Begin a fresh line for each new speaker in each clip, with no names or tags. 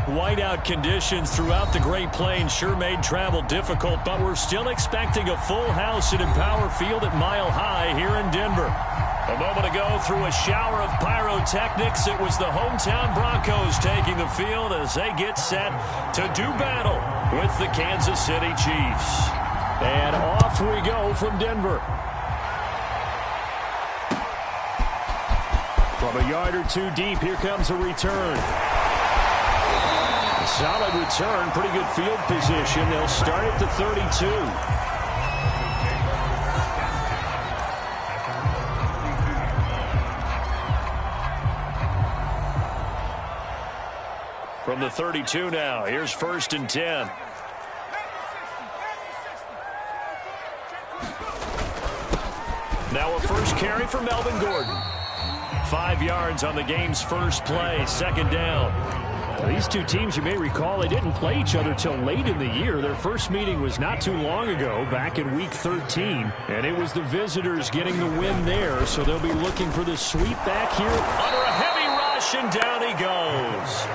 Whiteout conditions throughout the Great Plains sure made travel difficult, but we're still expecting a full house at Empower Field at Mile High here in Denver. A moment ago, through a shower of pyrotechnics, it was the hometown Broncos taking the field as they get set to do battle with the Kansas City Chiefs. And off we go from Denver. From a yard or two deep, here comes a return. A solid return, pretty good field position. They'll start at the 32. From the 32 now, here's 1st and 10. Now a first carry for Melvin Gordon. 5 yards on the game's first play, 2nd down. These two teams, you may recall, they didn't play each other till late in the year. Their first meeting was not too long ago, back in Week 13. And it was the visitors getting the win there, so they'll be looking for the sweep back here. Under a heavy rush, and down he goes.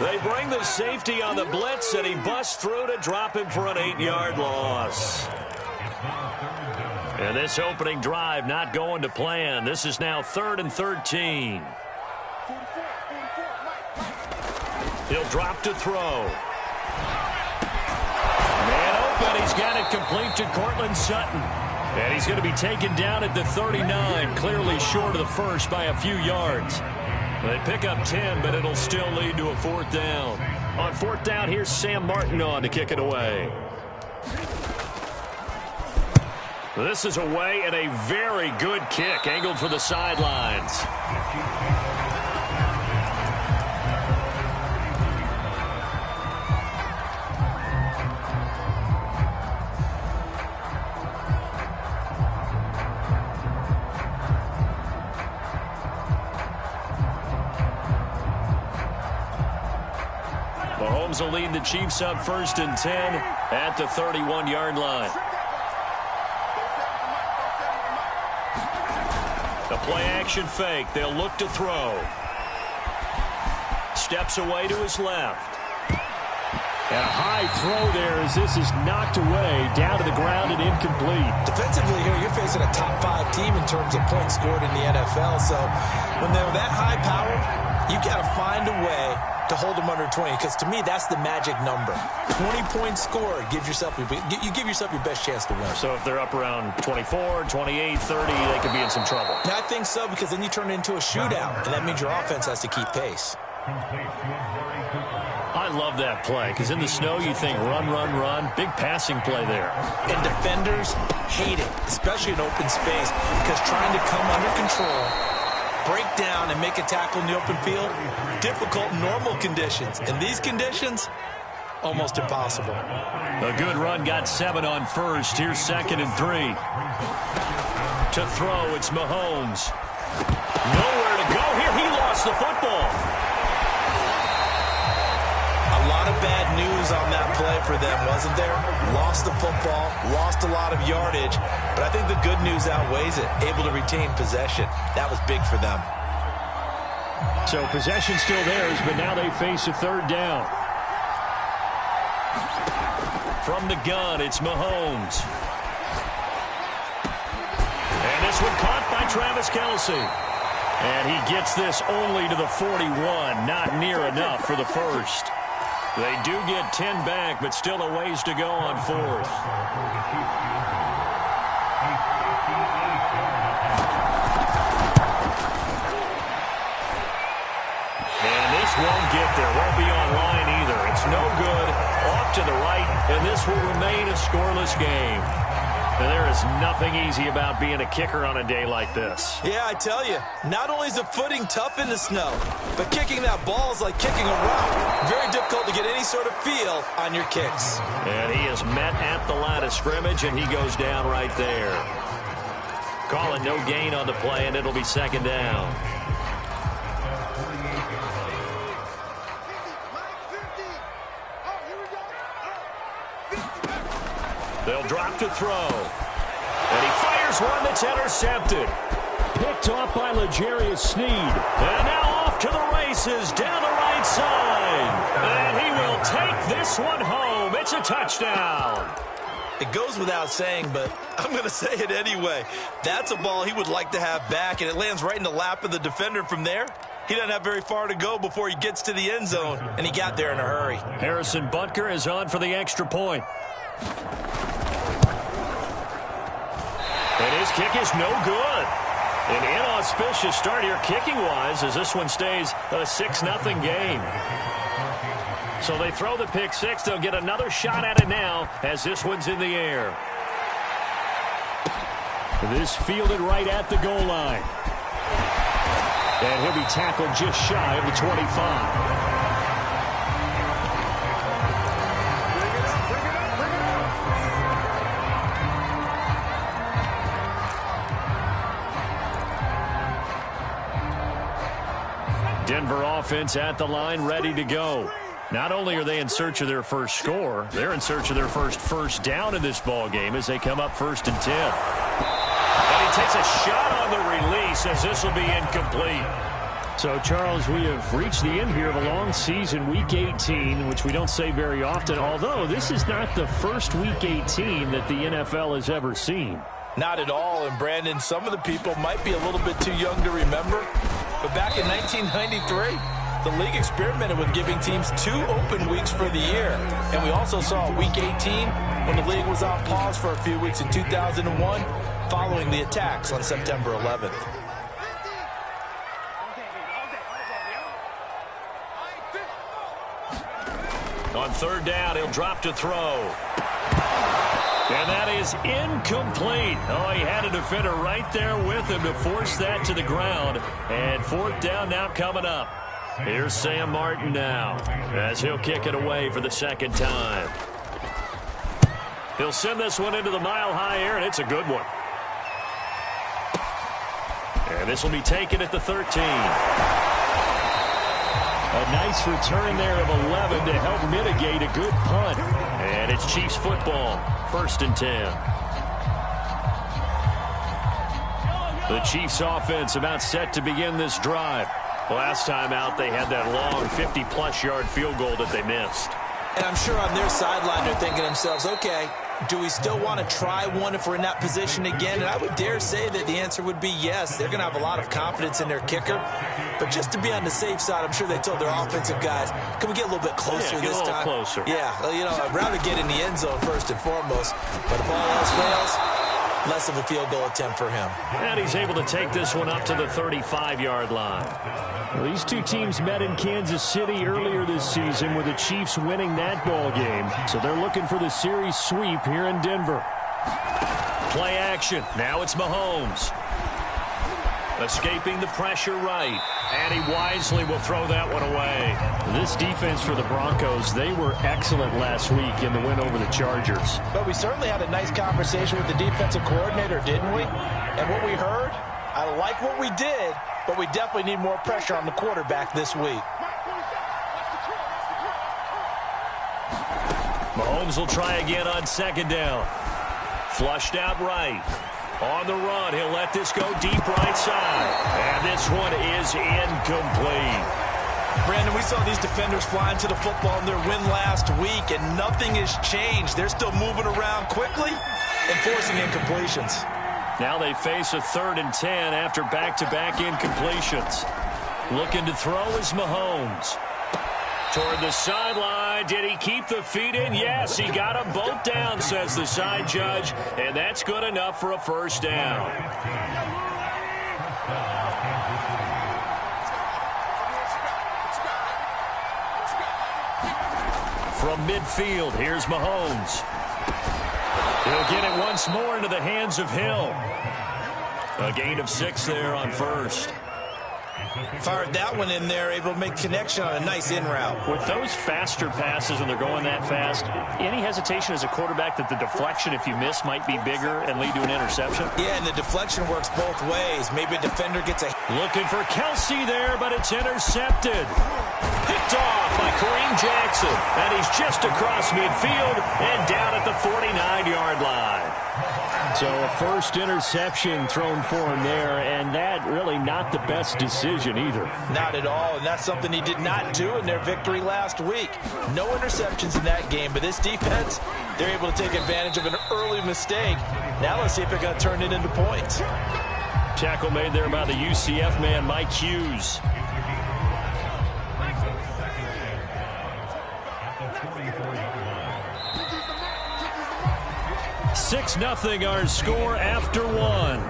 They bring the safety on the blitz, and he busts through to drop him for an 8-yard loss. And this opening drive not going to plan. This is now 3rd and 13. He'll drop to throw. Man open. He's got it complete to Cortland Sutton. And he's going to be taken down at the 39, clearly short of the first by a few yards. They pick up 10, but it'll still lead to a 4th down. On 4th down, here's Sam Martin on to kick it away. This is away and a very good kick, angled for the sidelines. Mahomes will lead the Chiefs up 1st and 10 at the 31-yard line. A play-action fake. They'll look to throw. Steps away to his left. And a high throw there as this is knocked away, down to the ground and incomplete.
Defensively here, you're facing a top 5 team in terms of points scored in the NFL. So when they're that high power, you got to find a way to hold them under 20, because to me that's the magic number. 20 points scored, you give yourself your best chance to win.
So if they're up around 24, 28, 30, they could be in some trouble.
I think so, because then you turn it into a shootout, and that means your offense has to keep pace.
I love that play, because in the snow you think run, run, run. Big passing play there.
And defenders hate it, especially in open space, because trying to come under control, break down and make a tackle in the open field, difficult in normal conditions. In these conditions, almost impossible.
A good run, got 7 on first. Here's 2nd and 3. To throw, it's Mahomes. Nowhere to go here. He lost the football.
A lot of bad news on that play for them, wasn't there? Lost the football, lost a lot of yardage, but I think the good news outweighs it. Able to retain possession. That was big for them.
So possession still theirs, but now they face a 3rd down. From the gun, it's Mahomes. And this one caught by Travis Kelce. And he gets this only to the 41, not near enough for the first. They do get 10 back, but still a ways to go on 4th. And this won't get there. Won't be online either. It's no good. Off to the right, and this will remain a scoreless game. And there is nothing easy about being a kicker on a day like this.
Yeah, I tell you, not only is the footing tough in the snow, but kicking that ball is like kicking a rock. Very difficult to get any sort of feel on your kicks.
And he is met at the line of scrimmage, and he goes down right there. Calling no gain on the play, and it'll be 2nd down. They'll drop to throw. And he fires one that's intercepted. Picked off by L'Jarius Sneed. And now off to the races down the right side. And he will take this one home. It's a touchdown.
It goes without saying, but I'm going to say it anyway. That's a ball he would like to have back, and it lands right in the lap of the defender from there. He doesn't have very far to go before he gets to the end zone, and he got there in a hurry.
Harrison Butker is on for the extra point. And his kick is no good. An inauspicious start here kicking-wise as this one stays a 6-0 game. So they throw the pick six. They'll get another shot at it now as this one's in the air. This fielded right at the goal line. And he'll be tackled just shy of the 25. Denver offense at the line, ready to go. Not only are they in search of their first score, they're in search of their first down in this ball game as they come up 1st and 10. And he takes a shot on the release as this will be incomplete. So, Charles, we have reached the end here of a long season, Week 18, which we don't say very often, although this is not the first Week 18 that the NFL has ever seen.
Not at all, and Brandon, some of the people might be a little bit too young to remember, but back in 1993, the league experimented with giving teams 2 open weeks for the year. And we also saw Week 18 when the league was on pause for a few weeks in 2001 following the attacks on September 11th.
On 3rd down, he'll drop to throw. And that is incomplete. Oh, he had a defender right there with him to force that to the ground. And 4th down now coming up. Here's Sam Martin now as he'll kick it away for the 2nd time. He'll send this one into the mile-high air, and it's a good one. And this will be taken at the 13. A nice return there of 11 to help mitigate a good punt. And it's Chiefs football, 1st and 10. The Chiefs offense about set to begin this drive. Last time out, they had that long 50-plus yard field goal that they missed.
And I'm sure on their sideline they're thinking to themselves, okay, do we still want to try one if we're in that position again? And I would dare say that the answer would be yes. They're going to have a lot of confidence in their kicker. But just to be on the safe side, I'm sure they told their offensive guys, can we get a little bit closer this time?
Closer.
Yeah, well, you know, I'd rather get in the end zone first and foremost. But if all else fails, less of a field goal attempt for him.
And he's able to take this one up to the 35-yard line. Well, these two teams met in Kansas City earlier this season with the Chiefs winning that ball game. So they're looking for the series sweep here in Denver. Play action. Now it's Mahomes. Escaping the pressure right. And he wisely will throw that one away. This defense for the Broncos, they were excellent last week in the win over the Chargers.
But we certainly had a nice conversation with the defensive coordinator, didn't we? And what we heard, I like what we did, but we definitely need more pressure on the quarterback this week.
Mahomes will try again on 2nd down. Flushed out right. On the run, he'll let this go deep right side. And this one is incomplete.
Brandon, we saw these defenders flying to the football in their win last week, and nothing has changed. They're still moving around quickly and forcing incompletions.
Now they face a 3rd and 10 after back-to-back incompletions. Looking to throw is Mahomes. Toward the sideline. Did he keep the feet in? Yes, he got them both down, says the side judge. And that's good enough for a 1st down. From midfield, here's Mahomes. He'll get it once more into the hands of Hill. A gain of 6 there on 1st.
Fired that one in there, able to make connection on a nice in route.
With those faster passes and they're going that fast, any hesitation as a quarterback that the deflection, if you miss, might be bigger and lead to an interception?
Yeah, and the deflection works both ways. Maybe a defender gets a...
Looking for Kelsey there, but it's intercepted. Picked off by Kareem Jackson. And he's just across midfield and down at the 49-yard line. So a first interception thrown for him there, and that really not the best decision either.
Not at all, and that's something he did not do in their victory last week. No interceptions in that game, but this defense, they're able to take advantage of an early mistake. Now let's see if they're going to turn it into points.
Tackle made there by the UCF man, Mike Hughes. 6-0 our score after one.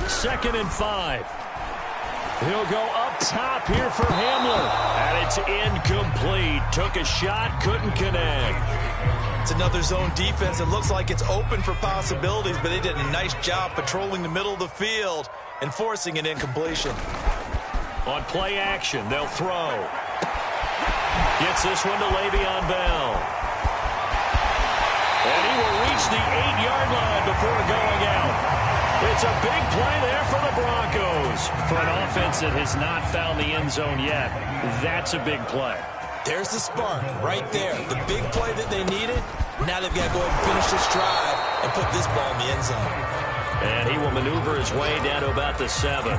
Second and 5. He'll go up top here for Hamler. And it's incomplete. Took a shot, couldn't connect.
It's another zone defense. It looks like it's open for possibilities, but they did a nice job patrolling the middle of the field and forcing an incompletion.
On play action, they'll throw. Gets this one to Le'Veon Bell. And he will reach the 8-yard line before going out. It's a big play there for the Broncos. For an offense that has not found the end zone yet, that's a big play.
There's the spark right there. The big play that they needed. Now they've got to go ahead and finish this drive and put this ball in the end zone.
And he will maneuver his way down to about the 7.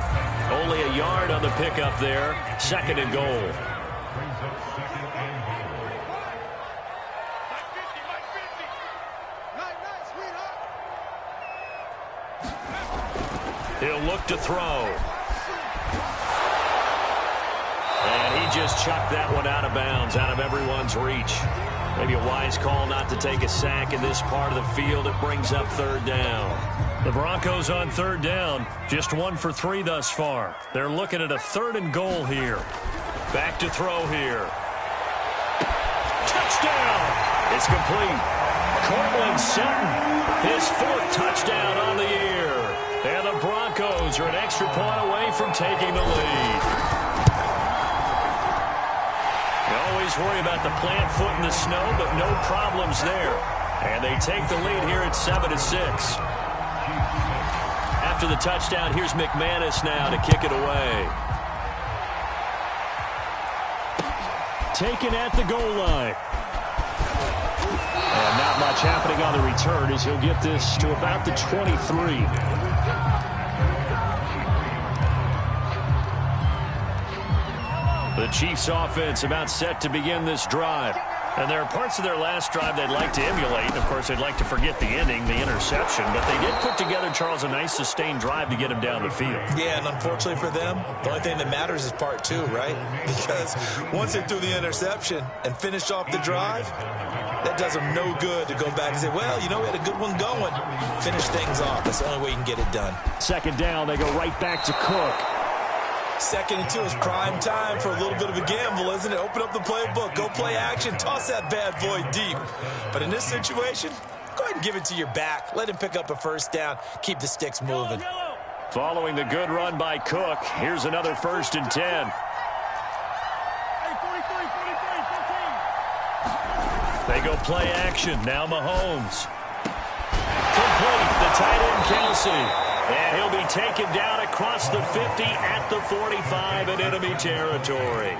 Only a yard on the pickup there. Second and goal. He'll look to throw. And he just chucked that one out of bounds, out of everyone's reach. Maybe a wise call not to take a sack in this part of the field. It brings up third down. The Broncos on third down, just 1 for 3 thus far. They're looking at a 3rd and goal here. Back to throw here. Touchdown! It's complete. Cortland Sutton, his 4th touchdown on the year. And the Broncos are an extra point away from taking the lead. You always worry about the plant foot in the snow, but no problems there. And they take the lead here at 7-6. After the touchdown, here's McManus now to kick it away. Taken at the goal line. And not much happening on the return as he'll get this to about the 23. The Chiefs offense about set to begin this drive. And there are parts of their last drive they'd like to emulate. And, of course, they'd like to forget the ending, the interception. But they did put together, Charles, a nice sustained drive to get him down the field. Yeah, and unfortunately for them, the only thing that matters is part 2, right? Because once they threw the interception and finished off the drive, that does them no good to go back and say, well, you know, we had a good one going. Finish things off. That's the only way you can get it done. Second down, they go right back to Cook. 2nd and 2 is prime time for a little bit of a gamble, isn't it? Open up the playbook, go play action, toss that bad boy deep. But in this situation, go ahead and give it to your back. Let him pick up a first down. Keep the sticks moving. Following the good run by Cook, here's another 1st and 10. They go play action. Now Mahomes. Complete. The tight end, Kelsey. And he'll be taken down across the 50 at the 45 in enemy territory.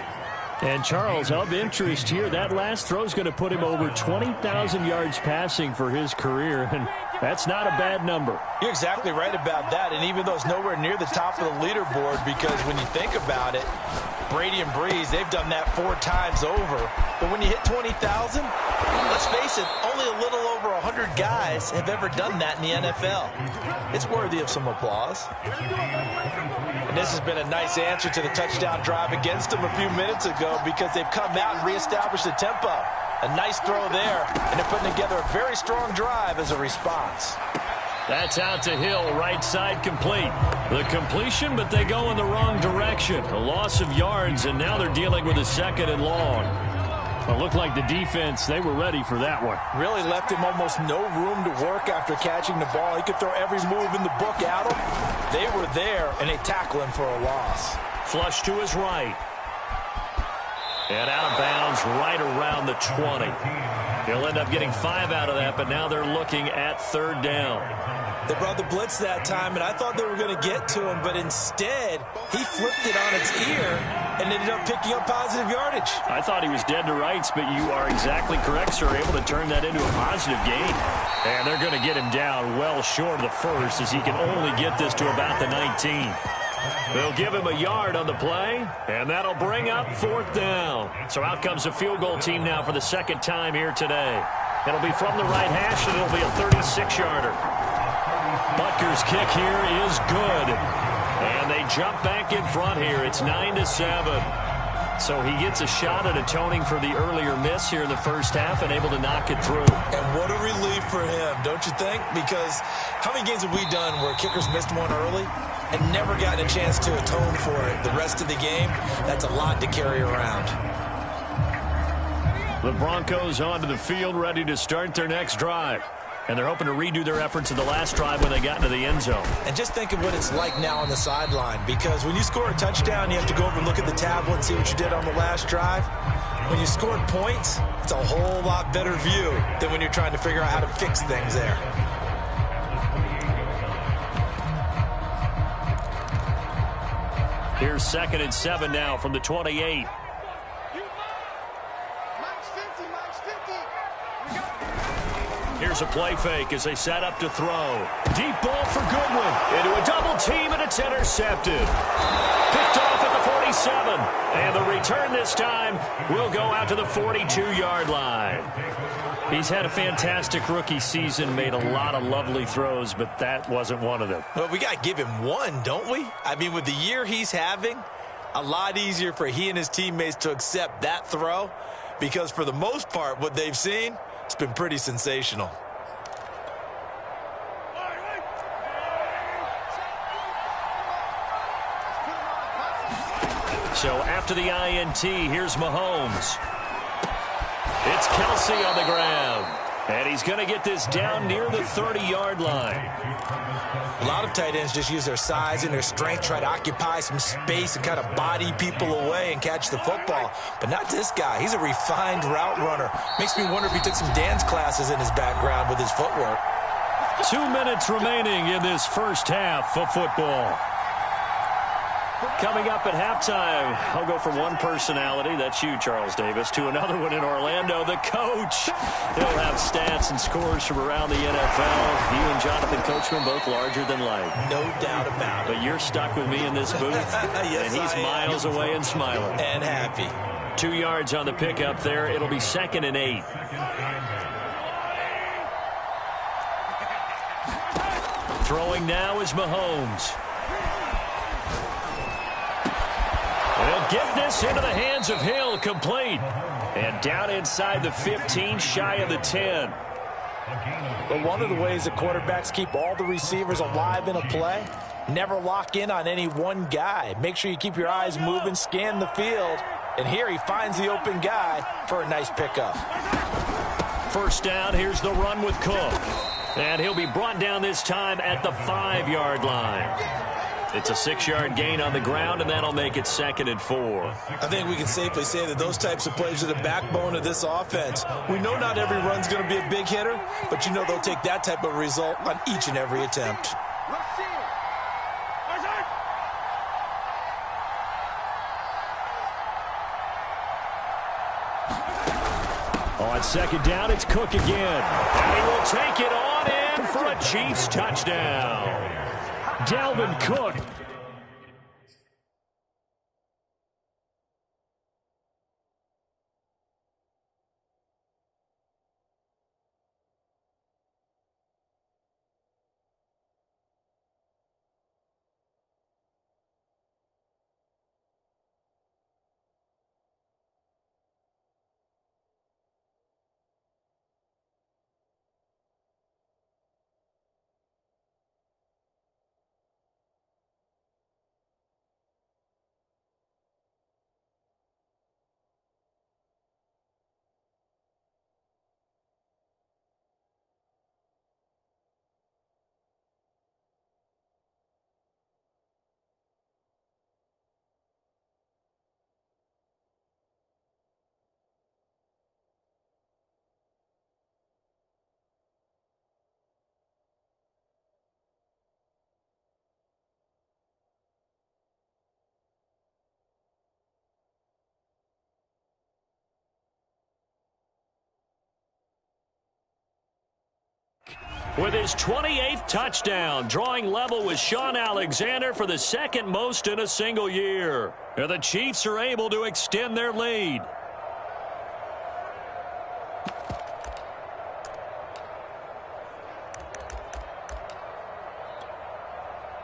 And, Charles, of interest here, that last throw is going to put him over 20,000 yards passing for his career, and that's not a bad number. You're exactly right about that, and even though it's nowhere near the top of the leaderboard, because when you think about it, Brady and Breeze, they've done that 4 times over. But when you hit 20,000, let's face it, only a little over 100 guys have ever done that in the NFL. It's worthy of some applause. And this has been a nice answer to the touchdown drive against them a few minutes ago because they've come out and reestablished the tempo. A nice throw there, and they're putting together a very strong drive as a response. That's out to Hill, right side complete. The completion, but they go in the wrong direction. A loss of yards, and now they're dealing with a 2nd and long. It looked like the defense, they were ready for that one. Really left him almost no room to work after catching the ball. He could throw every move in the book at him. They were there, and they tackle him for a loss. Flush to his right. And out of bounds right around the 20. He'll end up getting 5 out of that, but now they're looking at 3rd down.
They brought the blitz that time, and I thought they were going to get to him, but instead, he flipped it on its ear and ended up picking up positive yardage.
I thought he was dead to rights, but you are exactly correct, sir. Able to turn that into a positive gain. And they're going to get him down well short of the first, as he can only get this to about the 19. They'll give him a yard on the play, and that'll bring up 4th down. So out comes the field goal team now for the 2nd time here today. It'll be from the right hash, and it'll be a 36-yarder. Butker's kick here is good. And they jump back in front here. It's 9-7. So he gets a shot at atoning for the earlier miss here in the first half and able to knock it through.
And what a relief for him, don't you think? Because how many games have we done where kickers missed one early and never gotten a chance to atone for it the rest of the game? That's a lot to carry around.
The Broncos onto the field, ready to start their next drive. And they're hoping to redo their efforts in the last drive when they got into the end zone.
And just think of what it's like now on the sideline, because when you score a touchdown, you have to go over and look at the tablet and see what you did on the last drive. When you scored points, it's a whole lot better view than when you're trying to figure out how to fix things there.
Here's 2nd and 7 now from the 28. Here's a play fake as they set up to throw. Deep ball for Goodwin. Into a double team, and it's intercepted. Picked off at the 47. And the return this time will go out to the 42-yard line. He's had a fantastic rookie season, made a lot of lovely throws, but that wasn't one of them.
Well, we got to give him one, don't we? I mean, with the year he's having, a lot easier for he and his teammates to accept that throw, because for the most part, what they've seen, it's been pretty sensational.
So after the INT, here's Mahomes. It's Kelsey on the ground. And he's going to get this down near the 30-yard line.
A lot of tight ends just use their size and their strength, try to occupy some space and kind of body people away and catch the football. But not this guy. He's a refined route runner. Makes me wonder if he took some dance classes in his background with his footwork.
2 minutes remaining in this first half of football. Coming up at halftime, I'll go from one personality, that's you, Charles Davis, to another one in Orlando, the coach. He'll have stats and scores from around the NFL. You and Jonathan Coachman, both larger than life.
No doubt about it.
But you're stuck with me in this booth,
yes,
and he's miles away and smiling.
And happy.
2 yards on the pickup there. It'll be 2nd and 8. Throwing now is Mahomes. They'll get this into the hands of Hill, complete. And down inside the 15, shy of the 10.
But one of the ways that quarterbacks keep all the receivers alive in a play, never lock in on any one guy. Make sure you keep your eyes moving, scan the field. And here he finds the open guy for a nice pickup.
First down, here's the run with Cook. And he'll be brought down this time at the 5-yard line. It's a 6-yard gain on the ground, and that'll make it 2nd and 4.
I think we can safely say that those types of plays are the backbone of this offense. We know not every run's going to be a big hitter, but you know they'll take that type of result on each and every attempt.
On 2nd down, it's Cook again. And he will take it on in for a Chiefs touchdown. Dalvin Cook. with his 28th touchdown, drawing level with Shaun Alexander for the second most in a single year. And the Chiefs are able to extend their lead.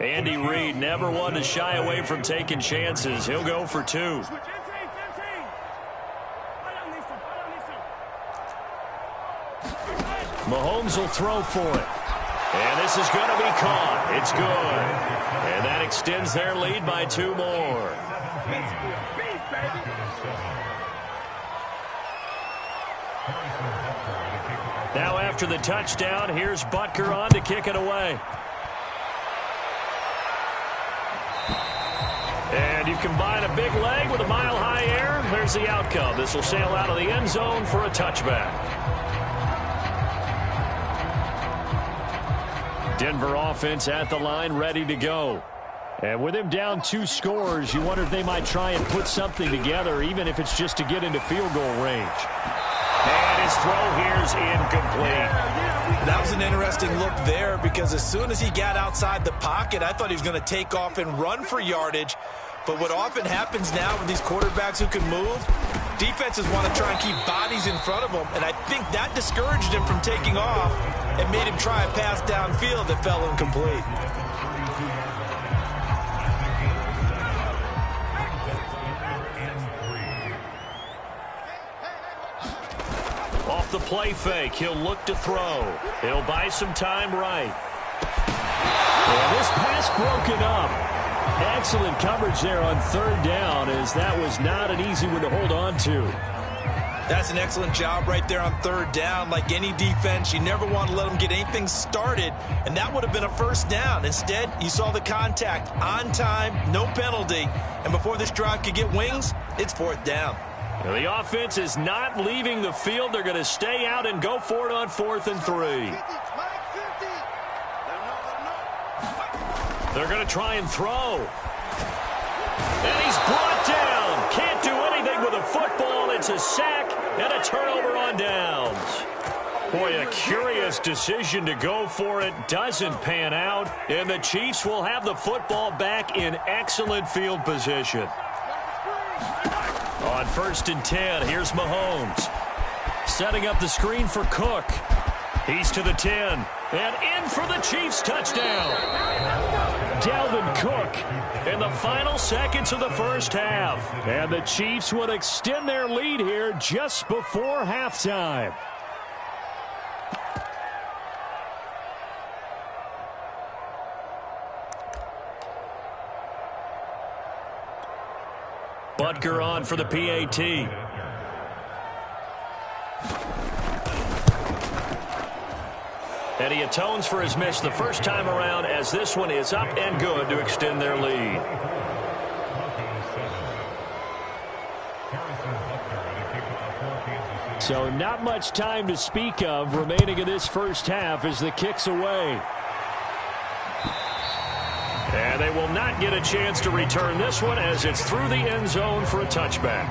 Andy Reid never one to shy away from taking chances. He'll go for two. Mahomes will throw for it. And this is going to be caught. It's good. And that extends their lead by 2 more. Now after the touchdown, here's Butker on to kick it away. And you combine a big leg with a mile-high air, there's the outcome. This will sail out of the end zone for a touchback. Denver offense at the line, ready to go. And with him down 2 scores, you wonder if they might try and put something together, even if it's just to get into field goal range. And his throw here's incomplete.
That was an interesting look there because as soon as he got outside the pocket, I thought he was going to take off and run for yardage. But what often happens now with these quarterbacks who can move, defenses want to try and keep bodies in front of them, and I think that discouraged him from taking off and made him try a pass downfield that fell incomplete.
Off the play fake, he'll look to throw. He'll buy some time right. And this pass broken up. Excellent coverage there on 3rd down, as that was not an easy one to hold on to.
That's an excellent job right there on 3rd down. Like any defense, you never want to let them get anything started, and that would have been a 1st down. Instead, you saw the contact on time, no penalty, and before this drive could get wings, it's 4th down.
The offense is not leaving the field. They're going to stay out and go for it on 4th and 3. They're going to try and throw. And he's brought down. Can't do anything with a football. It's a sack and a turnover on downs. Boy, a curious decision to go for it. Doesn't pan out. And the Chiefs will have the football back in excellent field position. On 1st and 10, here's Mahomes. Setting up the screen for Cook. He's to the 10. And in for the Chiefs touchdown. Dalvin Cook in the final seconds of the 1st half. And the Chiefs would extend their lead here just before halftime. Butker on for the PAT. And he atones for his miss the first time around, as this one is up and good to extend their lead. So not much time to speak of remaining in this 1st half as the kick's away. And they will not get a chance to return this one as it's through the end zone for a touchback.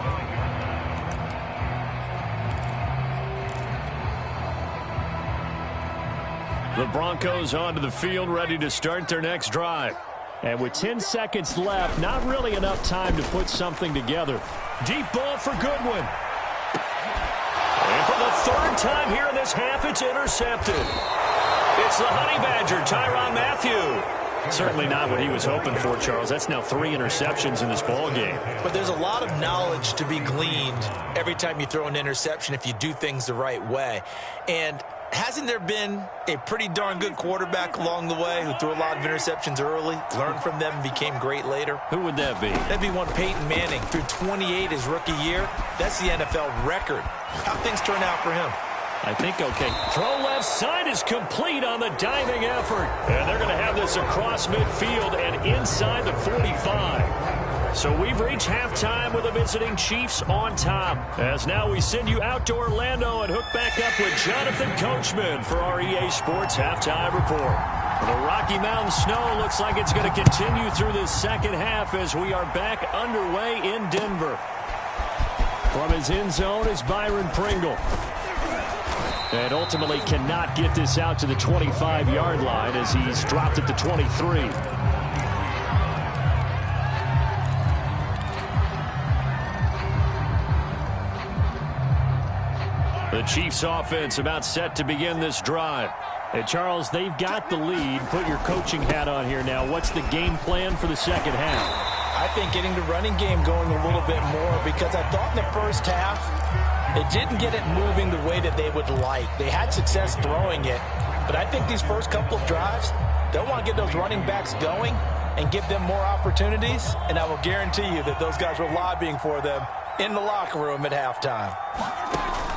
The Broncos onto the field, ready to start their next drive. And with 10 seconds left, not really enough time to put something together. Deep ball for Goodwin. And for the 3rd time here in this half, it's intercepted. It's the Honey Badger, Tyrann Mathieu. Certainly not what he was hoping for, Charles. That's now 3 interceptions in this ball game.
But there's a lot of knowledge to be gleaned every time you throw an interception if you do things the right way. And hasn't there been a pretty darn good quarterback along the way who threw a lot of interceptions early, learned from them, and became great later?
Who would that be?
That'd be one Peyton Manning. Threw 28 his rookie year. That's the NFL record. How things turn out for him?
I think okay. Throw left side is complete on the diving effort. And they're going to have this across midfield and inside the 45. So we've reached halftime with the visiting Chiefs on top. As now we send you out to Orlando and hook back up with Jonathan Coachman for our EA Sports Halftime Report. The Rocky Mountain snow looks like it's going to continue through this 2nd half as we are back underway in Denver. From his end zone is Byron Pringle. And ultimately cannot get this out to the 25-yard line as he's dropped at the 23. The Chiefs offense about set to begin this drive. And Charles, they've got the lead. Put your coaching hat on here now. What's the game plan for the second half?
I think getting the running game going a little bit more, because I thought in the first half it didn't get it moving the way that they would like. They had success throwing it, but I think these first couple of drives, they'll want to get those running backs going and give them more opportunities, and I will guarantee you that those guys were lobbying for them in the locker room at halftime.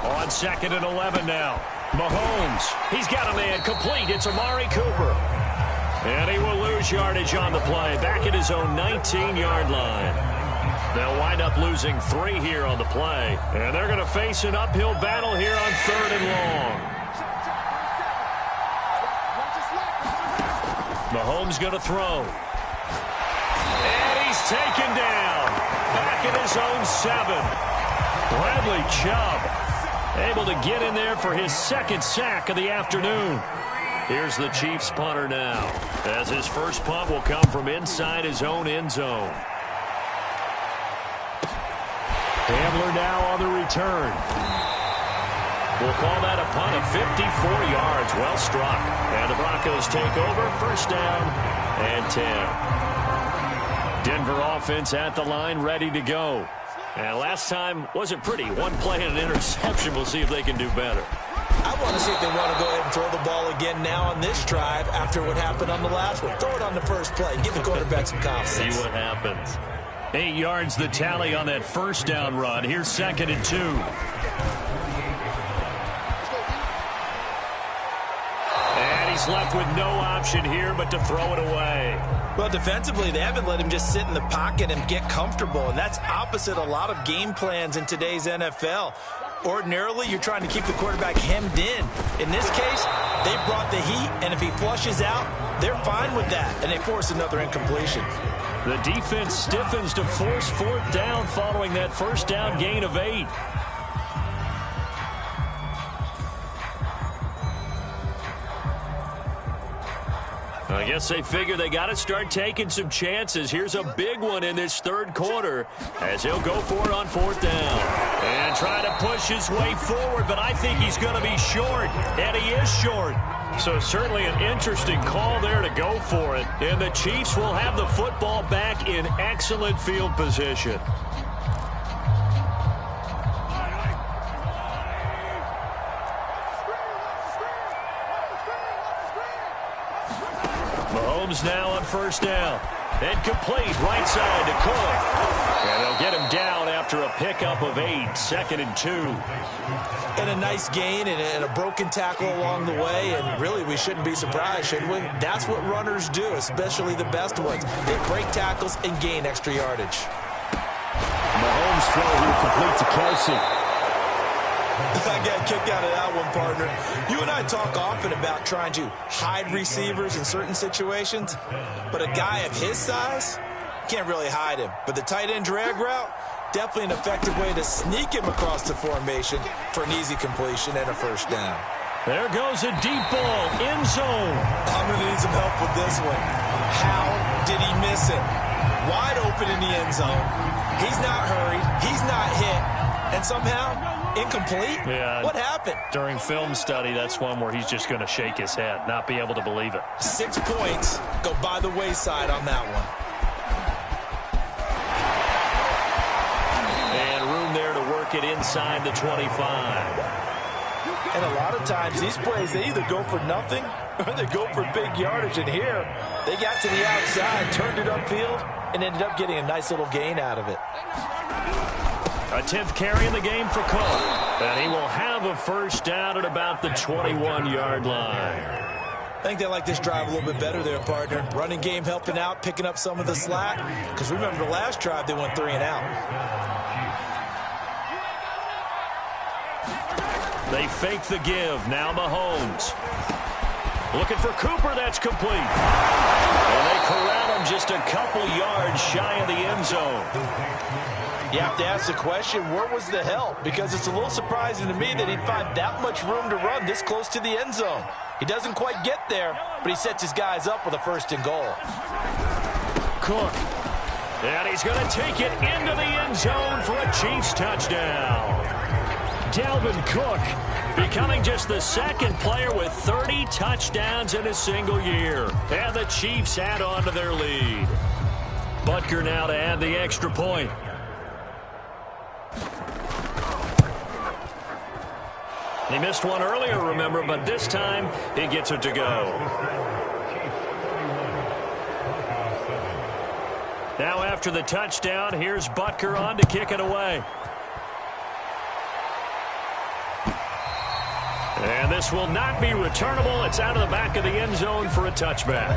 On 2nd and 11 now. Mahomes, he's got a man complete. It's Amari Cooper. And he will lose yardage on the play, back at his own 19-yard line. They'll wind up losing 3 here on the play. And they're going to face an uphill battle here on 3rd and long. Mahomes going to throw. And he's taken down. Back at his own 7. Bradley Chubb able to get in there for his 2nd sack of the afternoon. Here's the Chiefs punter now, as his first punt will come from inside his own end zone. Hamler now on the return. We'll call that a punt of 54 yards. Well struck. And the Broncos take over, 1st down and 10. Denver offense at the line, ready to go. And last time wasn't pretty. 1 play and an interception. We'll see if they can do better.
I want to see if they want to go ahead and throw the ball again now on this drive after what happened on the last one. Throw it on the first play. Give the quarterback some confidence.
See what happens. 8 yards the tally on that 1st down run. Here's 2nd and 2. And he's left with no option here but to throw it away.
Well, defensively, they haven't let him just sit in the pocket and get comfortable, and that's opposite a lot of game plans in today's NFL. Ordinarily, you're trying to keep the quarterback hemmed in. In this case, they brought the heat, and if he flushes out, they're fine with that, and they force another incompletion.
The defense stiffens to force 4th down following that 1st down gain of 8. I guess they figure they got to start taking some chances. Here's a big one in this 3rd quarter as he'll go for it on 4th down. And try to push his way forward, but I think he's going to be short, and he is short. So certainly an interesting call there to go for it. And the Chiefs will have the football back in excellent field position. Mahomes now on 1st down. And complete right side to Cook. And they'll get him down after a pickup of 8. 2nd and 2.
And a nice gain and a broken tackle along the way. And really, we shouldn't be surprised, should we? That's what runners do, especially the best ones. They break tackles and gain extra yardage.
Mahomes throw here complete to Kelsey.
I got kicked out of that one, partner. You and I talk often about trying to hide receivers in certain situations, but a guy of his size can't really hide him. But the tight end drag route, definitely an effective way to sneak him across the formation for an easy completion and a 1st down.
There goes a deep ball, end zone.
I'm going to need some help with this one. How did he miss it? Wide open in the end zone. He's not hurried. He's not hit. And somehow, incomplete?
Yeah.
What happened?
During film study, that's one where he's just going to shake his head, not be able to believe it.
6 points go by the wayside on that one.
And room there to work it inside the 25.
And a lot of times, these plays, they either go for nothing or they go for big yardage. And here, they got to the outside, turned it upfield, and ended up getting a nice little gain out of it.
A 10th carry in the game for Cook. And he will have a 1st down at about the 21-yard line.
I think they like this drive a little bit better there, partner. Running game helping out, picking up some of the slack. Because remember, the last drive, they went 3 and out.
They fake the give. Now Mahomes. Looking for Cooper. That's complete. And they corral him just a couple yards shy of the end zone.
You have to ask the question, where was the help? Because it's a little surprising to me that he'd find that much room to run this close to the end zone. He doesn't quite get there, but he sets his guys up with a 1st and goal.
Cook. And he's going to take it into the end zone for a Chiefs touchdown. Dalvin Cook becoming just the 2nd player with 30 touchdowns in a single year. And the Chiefs add on to their lead. Butker now to add the extra point. He missed one earlier, remember, but this time he gets it to go. Now after the touchdown, here's Butker on to kick it away. And this will not be returnable. It's out of the back of the end zone for a touchback.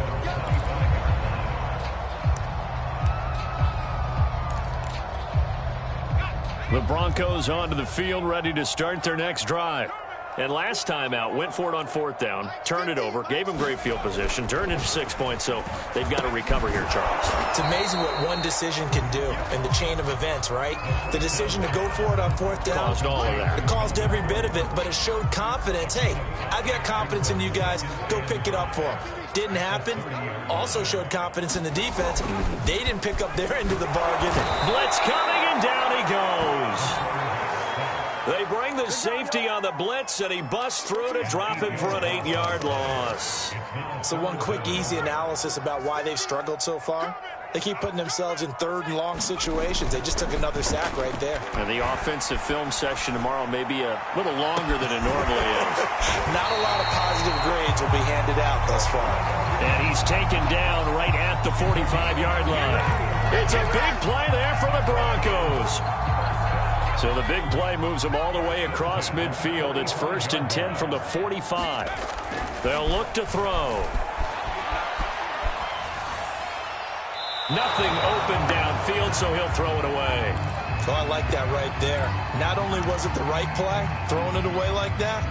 The Broncos onto the field, ready to start their next drive. And last time out, went for it on 4th down, turned it over, gave them great field position, turned into 6 points, so they've got to recover here, Charles.
It's amazing what one decision can do in the chain of events, right? The decision to go for it on 4th down.
Caused all of that.
It caused every bit of it, but it showed confidence. Hey, I've got confidence in you guys. Go pick it up for them. Didn't happen. Also showed confidence in the defense. They didn't pick up their end of the bargain.
Blitz coming, and down he goes. They bring the safety on the blitz, and he busts through to drop him for an 8-yard loss.
So one quick, easy analysis about why they've struggled so far. They keep putting themselves in 3rd and long situations. They just took another sack right there.
And the offensive film session tomorrow may be a little longer than it normally is.
Not a lot of positive grades will be handed out thus far.
And he's taken down right at the 45-yard line. It's a big play there for the Broncos. So the big play moves them all the way across midfield. It's 1st and 10 from the 45. They'll look to throw. Nothing open downfield, so he'll throw it away.
Oh, I like that right there. Not only was it the right play, throwing it away like that,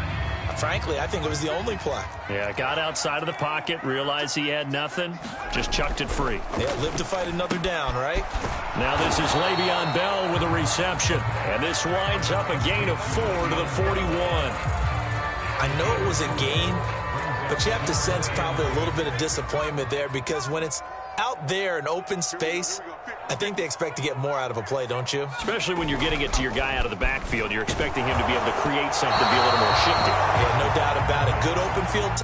frankly, I think it was the only play.
Yeah, got outside of the pocket, realized he had nothing, just chucked it free.
Yeah, live to fight another down, right?
Now this is Le'Veon Bell with a reception. And this winds up a gain of 4 to the 41.
I know it was a gain, but you have to sense probably a little bit of disappointment there because when it's out there in open space, I think they expect to get more out of a play, don't you?
Especially when you're getting it to your guy out of the backfield. You're expecting him to be able to create something, be a little more shifty.
Yeah, no doubt about it. Good open field